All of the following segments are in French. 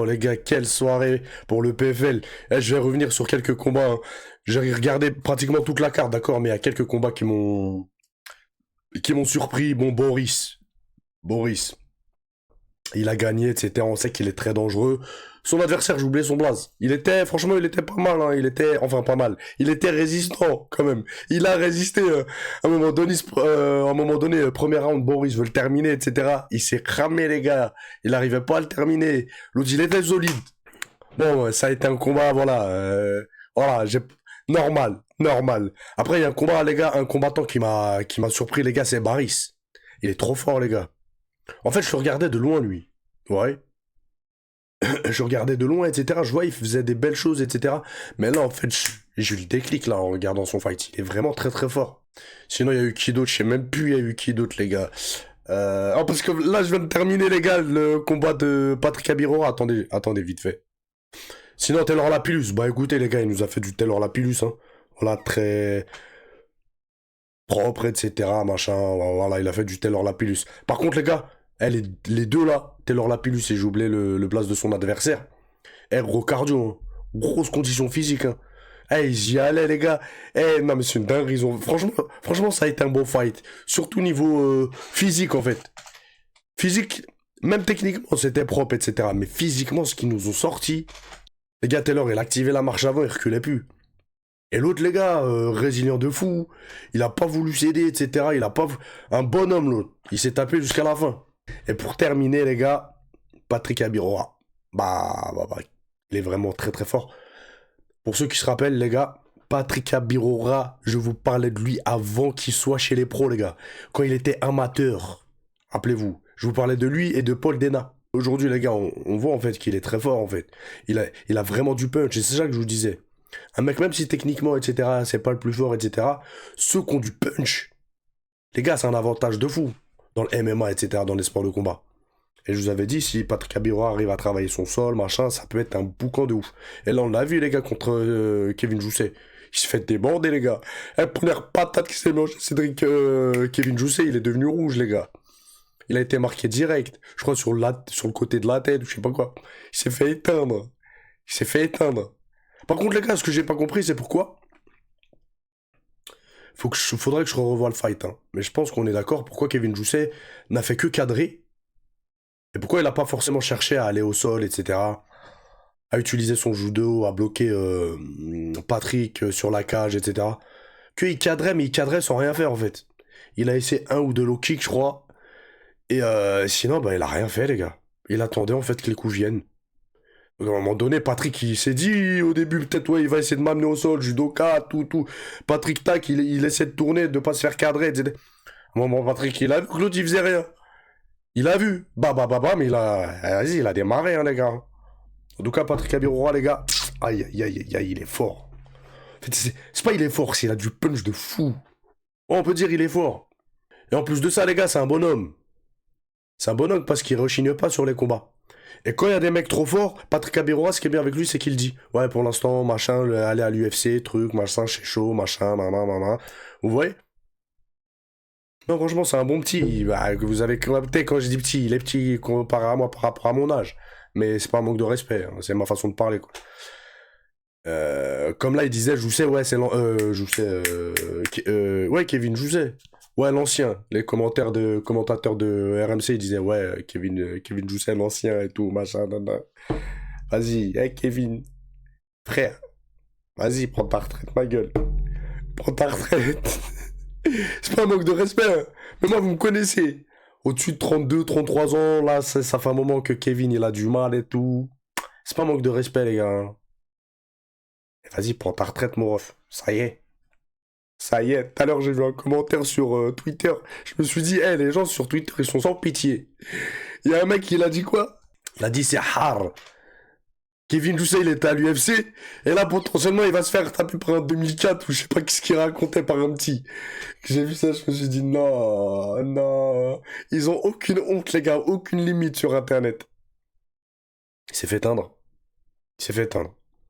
Les gars, quelle soirée pour le PFL. Eh, je vais revenir sur quelques combats, hein. J'ai regardé pratiquement toute la carte, d'accord, mais il y a quelques combats qui m'ont surpris. Bon, Boris, il a gagné, etc. On sait qu'il est très dangereux. Son adversaire, j'ai oublié son blaze. Franchement, il était pas mal, hein. Enfin, pas mal. Il était résistant, quand même. Il a résisté, à un moment donné, premier round, Boris veut le terminer, etc. Il s'est cramé, les gars. Il n'arrivait pas à le terminer. L'autre, il était solide. Bon, ça a été un combat, voilà. Voilà, normal. Après, il y a un combat, les gars, un combattant qui m'a surpris, les gars, c'est Baris. Il est trop fort, les gars. En fait, je le regardais de loin, lui. Ouais. Je regardais de loin, etc. Je vois, il faisait des belles choses, etc. Mais là, en fait, j'ai eu le déclic, là, en regardant son fight. Il est vraiment très, très fort. Sinon, il y a eu qui d'autre? Je sais même plus, il y a eu qui d'autre, les gars. Oh, parce que là, je viens de terminer, les gars, le combat de Patrick Abiro. Attendez, vite fait. Sinon, Taylor Lapillus. Bah, écoutez, les gars, il nous a fait du Taylor Lapillus, hein. Voilà, très propre, etc. Machin. Voilà, il a fait du Taylor Lapillus. Par contre, les gars, les deux là, Taylor Lapillus et j'ai oublié le place de son adversaire. Gros cardio, hein. Grosse condition physique, hein. Ils y allaient, les gars. Non, mais c'est une dinguerie. Franchement, ça a été un bon fight. Surtout niveau physique, en fait. Physique, même techniquement, c'était propre, etc. Mais physiquement, ce qu'ils nous ont sorti. Les gars, Taylor, il a activé la marche avant, il reculait plus. Et l'autre, les gars, résilient de fou. Il a pas voulu céder, etc. Il a pas... Un bonhomme, l'autre. Il s'est tapé jusqu'à la fin. Et pour terminer, les gars, Patrick Abiroa. Bah, il est vraiment très très fort. Pour ceux qui se rappellent, les gars, Patrick Abirora, je vous parlais de lui avant qu'il soit chez les pros, les gars. Quand il était amateur. Rappelez-vous. Je vous parlais de lui et de Paul Dena. Aujourd'hui, les gars, on voit en fait qu'il est très fort, en fait. Il a vraiment du punch, et c'est ça que je vous disais. Un mec, même si techniquement, etc., c'est pas le plus fort, etc., ceux qui ont du punch, les gars, c'est un avantage de fou. Dans le MMA, etc., dans les sports de combat. Et je vous avais dit, si Patrick Abiro arrive à travailler son sol, machin, ça peut être un boucan de ouf. Et là, on l'a vu, les gars, contre Kevin Jousset. Il se fait déborder, les gars. La première patate qui s'est mangée, Cédric Kevin Jousset, il est devenu rouge, les gars. Il a été marqué direct. Je crois sur le côté de la tête, ou je sais pas quoi. Il s'est fait éteindre. Par contre, les gars, ce que j'ai pas compris, c'est pourquoi. Faudrait que je revoie le fight, hein. Mais je pense qu'on est d'accord. Pourquoi Kevin Jousset n'a fait que cadrer. Et pourquoi il n'a pas forcément cherché à aller au sol, etc. À utiliser son judo, à bloquer Patrick sur la cage, etc. Qu'il cadrait, mais il cadrait sans rien faire, en fait. Il a essayé un ou deux low kicks, je crois. Et sinon, bah, il a rien fait, les gars. Il attendait, en fait, que les coups viennent. À un moment donné, Patrick, il s'est dit au début, peut-être, ouais, il va essayer de m'amener au sol, judoka, tout. Patrick, tac, il essaie de tourner, de pas se faire cadrer, etc. À un moment, Patrick, il a vu que l'autre, il faisait rien. Il a vu. Mais vas-y, il a démarré, hein, les gars. En tout cas, Patrick Abirora, les gars, aïe, il est fort. En fait, c'est pas il est fort, c'est il a du punch de fou. Oh, on peut dire il est fort. Et en plus de ça, les gars, c'est un bonhomme. C'est un bonhomme parce qu'il rechigne pas sur les combats. Et quand il y a des mecs trop forts, Patrick Abirora, ce qui est bien avec lui, c'est qu'il dit ouais, pour l'instant, machin, aller à l'UFC, truc, machin, c'est chaud, machin, maman. Vous voyez? Non, franchement, c'est un bon petit. Bah, que vous avez capté quand je dis petit, il est petit comparé à moi par rapport à mon âge. Mais c'est pas un manque de respect, hein, c'est ma façon de parler, quoi. Comme là, il disait, Jousset, ouais, c'est Jousset, ouais, Kevin Jousset. Ouais, l'ancien. Les commentateurs de RMC, ils disaient, ouais, Kevin Jousset, l'ancien et tout, machin, nan. Vas-y, hey, Kevin, frère, vas-y, prends ta retraite, ma gueule. Prends ta retraite. C'est pas un manque de respect, hein. Mais moi, vous me connaissez. Au-dessus de 32, 33 ans, là, ça fait un moment que Kevin, il a du mal et tout. C'est pas un manque de respect, les gars, hein. Vas-y, prends ta retraite, mon ref. Ça y est. Ça y est. Tout à l'heure, j'ai vu un commentaire sur Twitter. Je me suis dit, les gens sur Twitter, ils sont sans pitié. Il y a un mec qui l'a dit quoi? Il a dit, c'est hard. Kevin Jousset, il était à l'UFC. Et là, potentiellement, il va se faire taper par un 2004 ou je sais pas ce qu'il racontait par un petit. J'ai vu ça, je me suis dit, non. Ils ont aucune honte, les gars. Aucune limite sur Internet. Il s'est fait teindre.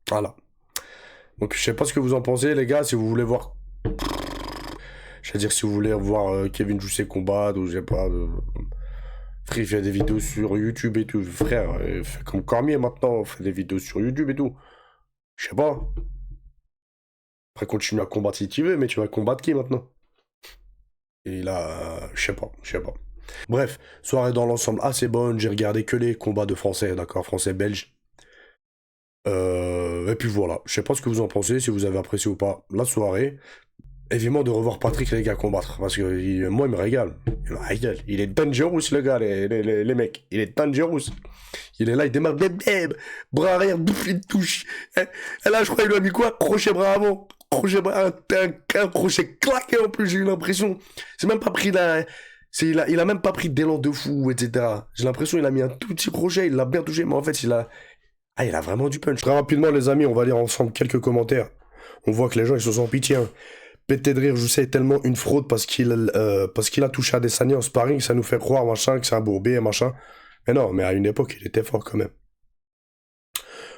Voilà. Donc, je sais pas ce que vous en pensez, les gars. Si vous voulez voir. Je veux dire, si vous voulez voir Kevin Jousset combattre ou je sais pas. Frère, il fait des vidéos sur YouTube et tout. Frère, fait comme Cormier maintenant, fait des vidéos sur YouTube et tout. Je sais pas. Après, continue à combattre si tu veux, mais tu vas combattre qui maintenant? Et là, je sais pas. Bref, soirée dans l'ensemble assez bonne. J'ai regardé que les combats de Français, d'accord, Français-Belges. Et puis voilà, je sais pas ce que vous en pensez, si vous avez apprécié ou pas la soirée. Évidemment de revoir Patrick les gars combattre, parce que moi il me régale. Il me régale. Il est dangerous le gars, les mecs. Il est dangerous. Il est là, il démarre, bras arrière, bouf, il touche. Et là je crois qu'il lui a mis quoi? Crochet bras avant. Crochet bras, un crochet claqué en plus, j'ai eu l'impression. C'est même pas pris là. Il a même pas pris d'élan de fou, etc. J'ai l'impression qu'il a mis un tout petit crochet, il l'a bien touché, mais en fait il a vraiment du punch. Très rapidement, les amis, on va lire ensemble quelques commentaires. On voit que les gens, ils se sentent pitié. Hein. Pété de rire, je sais, est tellement une fraude parce qu'il a touché à Adesanya en sparring, ça nous fait croire, machin, que c'est un bourbé, machin. Mais non, mais à une époque, il était fort quand même.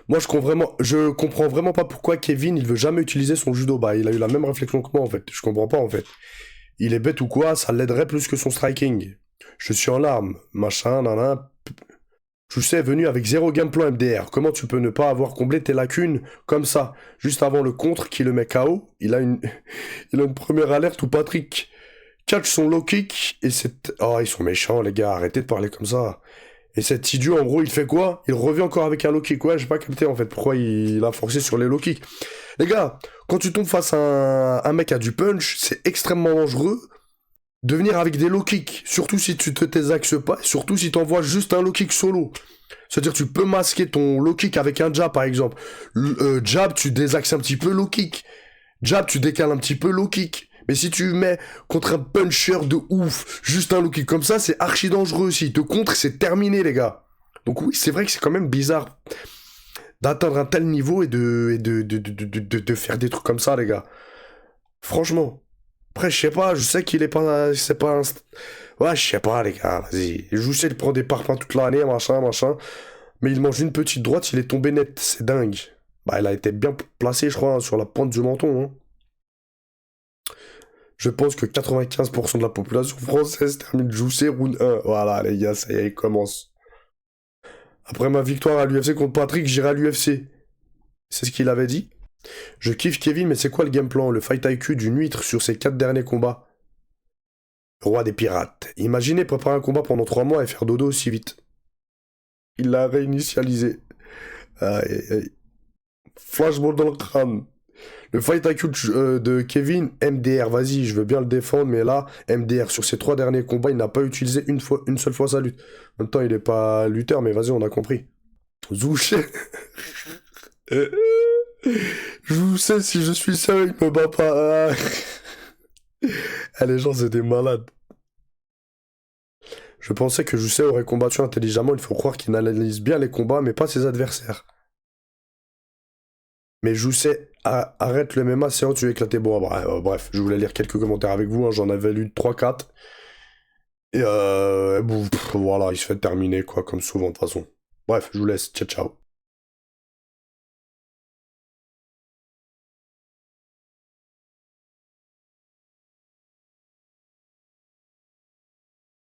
Moi, je comprends vraiment pas pourquoi Kevin, il veut jamais utiliser son judo. Bah, il a eu la même réflexion que moi, en fait. Je comprends pas, en fait. Il est bête ou quoi, ça l'aiderait plus que son striking. Je suis en larmes, machin, nanana. Je sais, venu avec zéro game plan MDR. Comment tu peux ne pas avoir comblé tes lacunes comme ça? Juste avant le contre qui le met KO, il a une première alerte où Patrick catch son low kick et c'est... Oh, ils sont méchants les gars, arrêtez de parler comme ça. Et cet idiot, en gros, il fait quoi? Il revient encore avec un low kick. Ouais, j'ai pas capté en fait pourquoi il a forcé sur les low kicks. Les gars, quand tu tombes face à un mec qui a du punch, c'est extrêmement dangereux de venir avec des low kicks, surtout si tu te t'exaxes pas, surtout si t'envoies juste un low kick solo. C'est-à-dire tu peux masquer ton low kick avec un jab par exemple. Jab, tu désaxes un petit peu low kick. Jab, tu décales un petit peu low kick. Mais si tu mets contre un puncher de ouf, juste un low kick comme ça, c'est archi dangereux. S'il te contre, c'est terminé les gars. Donc oui, c'est vrai que c'est quand même bizarre d'atteindre un tel niveau et de faire des trucs comme ça les gars. Franchement. Après, je sais pas, je sais qu'il est pas. C'est pas un. Ouais, je sais pas, les gars, vas-y. Je sais qu'il prend des parpaings toute l'année, machin, machin. Mais il mange une petite droite, il est tombé net, c'est dingue. Bah, il a été bien placé, je crois, hein, sur la pointe du menton. Hein. Je pense que 95% de la population française termine Joussé round 1. Voilà, les gars, ça y est, il commence. Après ma victoire à l'UFC contre Patrick, j'irai à l'UFC. C'est ce qu'il avait dit. Je kiffe Kevin, mais c'est quoi le game plan? Le fight IQ d'une huître sur ses 4 derniers combats? Roi des pirates. Imaginez préparer un combat pendant 3 mois et faire dodo aussi vite. Il l'a réinitialisé. Aïe, aïe, aïe. Flashball dans le crâne. Le fight IQ de Kevin, MDR, vas-y, je veux bien le défendre, mais là, MDR, sur ses 3 derniers combats, il n'a pas utilisé une seule fois sa lutte. En même temps, il est pas lutteur, mais vas-y, on a compris. Zouché. Je sais, si je suis seul, il me bat pas. Ah, les gens, c'est des malades. Je pensais que Jusset aurait combattu intelligemment, il faut croire qu'il analyse bien les combats, mais pas ses adversaires. Mais Jusset arrête le MMA, c'est tu es éclaté. Bon, bref, je voulais lire quelques commentaires avec vous, hein, j'en avais lu 3-4. Et bon, voilà, il se fait terminer, quoi, comme souvent, de toute façon. Bref, je vous laisse, ciao, ciao.